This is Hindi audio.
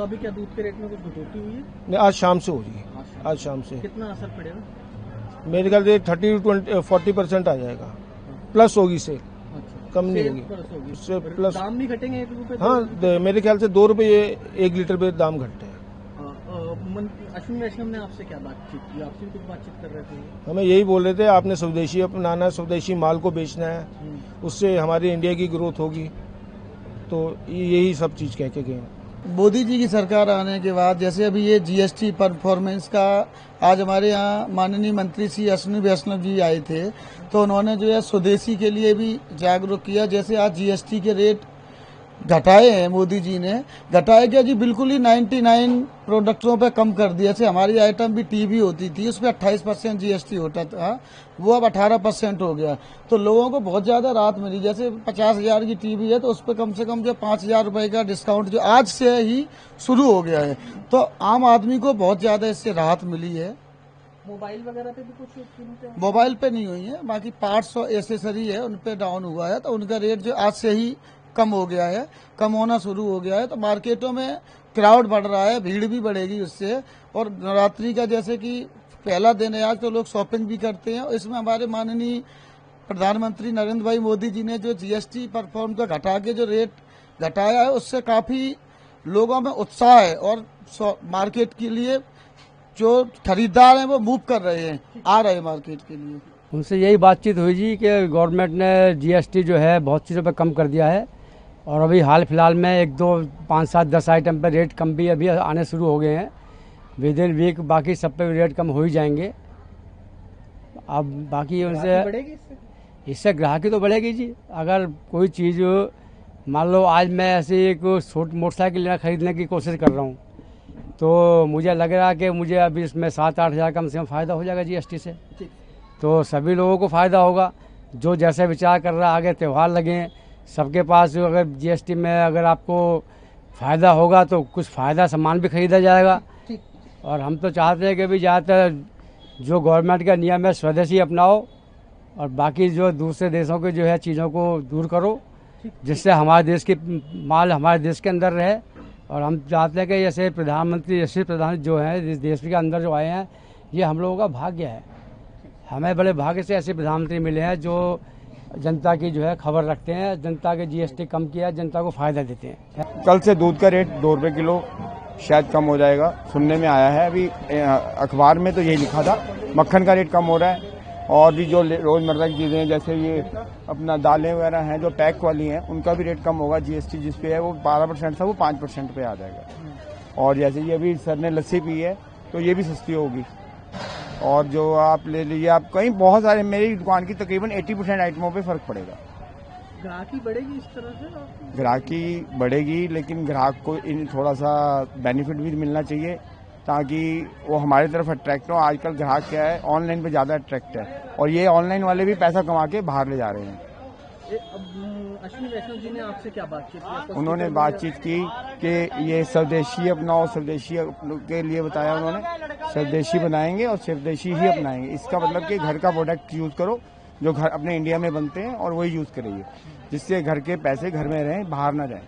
तो अभी क्या दूध के रेट में कुछ कटौती हुई है? नहीं, आज शाम से हो रही है। आज शाम से कितना असर पड़ेगा? मेरे ख्याल से 30-40% आ जाएगा, प्लस होगी सेल, कम नहीं होगी। उससे प्लस दाम भी घटेंगे 1 रुपए? हाँ, मेरे ख्याल से 2 रुपये 1 लीटर पे दाम घटते हैं। अश्विनी वैष्णव ने आपसे क्या बातचीत की? आपसे भी कुछ बातचीत कर रहे थे? हमें यही बोल रहे थे, आपने स्वदेशी अपनाना है, स्वदेशी माल को बेचना है, उससे हमारी इंडिया की ग्रोथ होगी। तो यही सब चीज कह के गए। मोदी जी की सरकार आने के बाद जैसे अभी ये जीएसटी परफॉर्मेंस का आज हमारे यहाँ माननीय मंत्री श्री अश्विनी वैष्णव जी आए थे, तो उन्होंने जो है स्वदेशी के लिए भी जागरूक किया। जैसे आज जीएसटी के रेट घटाए हैं मोदी जी ने, घटाए क्या जी, बिल्कुल ही 99 प्रोडक्टों पे कम कर दिया। जैसे हमारी आइटम भी टीवी होती थी, उस पर 28% जीएसटी होता था, वो अब 18% हो गया। तो लोगों को बहुत ज्यादा राहत मिली। जैसे 50,000 की टीवी है तो उस पर कम से कम जो 5,000 रुपए का डिस्काउंट जो आज से ही शुरू हो गया है, तो आम आदमी को बहुत ज्यादा इससे राहत मिली है। मोबाइल वगैरह पे भी कुछ कीमतें? मोबाइल पे नहीं हुई है, बाकी पार्ट्स और एसेसरी है उन पे डाउन हुआ है, तो उनका रेट जो आज से ही कम हो गया है, कम होना शुरू हो गया है। तो मार्केटों में क्राउड बढ़ रहा है, भीड़ भी बढ़ेगी उससे। और नवरात्रि का जैसे कि पहला दिन है आज, तो लोग शॉपिंग भी करते हैं। इसमें हमारे माननीय प्रधानमंत्री नरेंद्र भाई मोदी जी ने जो जीएसटी परफॉर्म का घटा के जो रेट घटाया है, उससे काफी लोगों में उत्साह है और मार्केट के लिए जो खरीदार हैं वो मूव कर रहे हैं, आ रहे हैं मार्केट के लिए। उनसे यही बातचीत हुई जी कि गवर्नमेंट ने जीएसटी जो है बहुत चीज़ों पे कम कर दिया है, और अभी हाल फिलहाल में 1, 2, 5, 7, 10 आइटम पे रेट कम भी अभी आने शुरू हो गए हैं। विद इन वीक बाकी सब पे रेट कम हो ही जाएंगे। अब बाकी उनसे इससे ग्राहकी तो बढ़ेगी जी। अगर कोई चीज़ मान लो आज मैं ऐसे एक मोटरसाइकिल खरीदने की कोशिश कर रहा हूँ, तो मुझे लग रहा है कि मुझे अभी इसमें 7-8 हज़ार कम से कम फ़ायदा हो जाएगा जीएसटी से। तो सभी लोगों को फ़ायदा होगा। जो जैसे विचार कर रहा है, आगे त्यौहार लगे, सबके पास अगर जीएसटी में अगर आपको फ़ायदा होगा तो कुछ फ़ायदा सामान भी खरीदा जाएगा। और हम तो चाहते हैं कि भी ज़्यादातर जो गवर्नमेंट का नियम है स्वदेशी अपनाओ, और बाकी जो दूसरे देशों के जो है चीज़ों को दूर करो, जिससे हमारे देश की माल हमारे देश के अंदर रहे। और हम चाहते हैं कि जैसे प्रधानमंत्री यशस्वी प्रधान जो है इस देश के अंदर जो आए हैं, ये हम लोगों का भाग्य है। हमें बड़े भाग्य से ऐसे प्रधानमंत्री मिले हैं जो जनता की जो है खबर रखते हैं, जनता के जीएसटी कम किया, जनता को फायदा देते हैं। कल से दूध का रेट 2 रुपये किलो शायद कम हो जाएगा, सुनने में आया है। अभी अखबार में तो यही लिखा था। मक्खन का रेट कम हो रहा है, और भी जो रोजमर्रा की चीजें हैं जैसे ये अपना दालें वगैरह हैं जो पैक वाली हैं, उनका भी रेट कम होगा। जीएसटी जिस पे है वो 12% था, वो 5% पे आ जाएगा। और जैसे ये अभी सर ने लस्सी पी है तो ये भी सस्ती होगी। और जो आप ले लीजिए, आप कहीं बहुत सारे, मेरी दुकान की तकरीबन 80% आइटमों पे फर्क पड़ेगा। ग्राहकी बढ़ेगी इस तरह से? ग्राहकी बढ़ेगी, लेकिन ग्राहक को इन थोड़ा सा बेनिफिट भी मिलना चाहिए ताकि वो हमारी तरफ अट्रैक्ट हो। आजकल ग्राहक क्या है, ऑनलाइन पे ज़्यादा अट्रैक्ट है, और ये ऑनलाइन वाले भी पैसा कमा के बाहर ले जा रहे हैं। अश्विनी वैष्णव जी ने आपसे क्या बातचीत की? उन्होंने बातचीत की कि ये स्वदेशी अपनाओ, स्वदेशी के लिए बताया उन्होंने। स्वदेशी बनाएंगे और स्वदेशी ही अपनाएंगे। इसका मतलब कि घर का प्रोडक्ट यूज करो जो घर अपने इंडिया में बनते हैं, और वही यूज करिए, जिससे घर के पैसे घर में रहें, बाहर ना जाएं।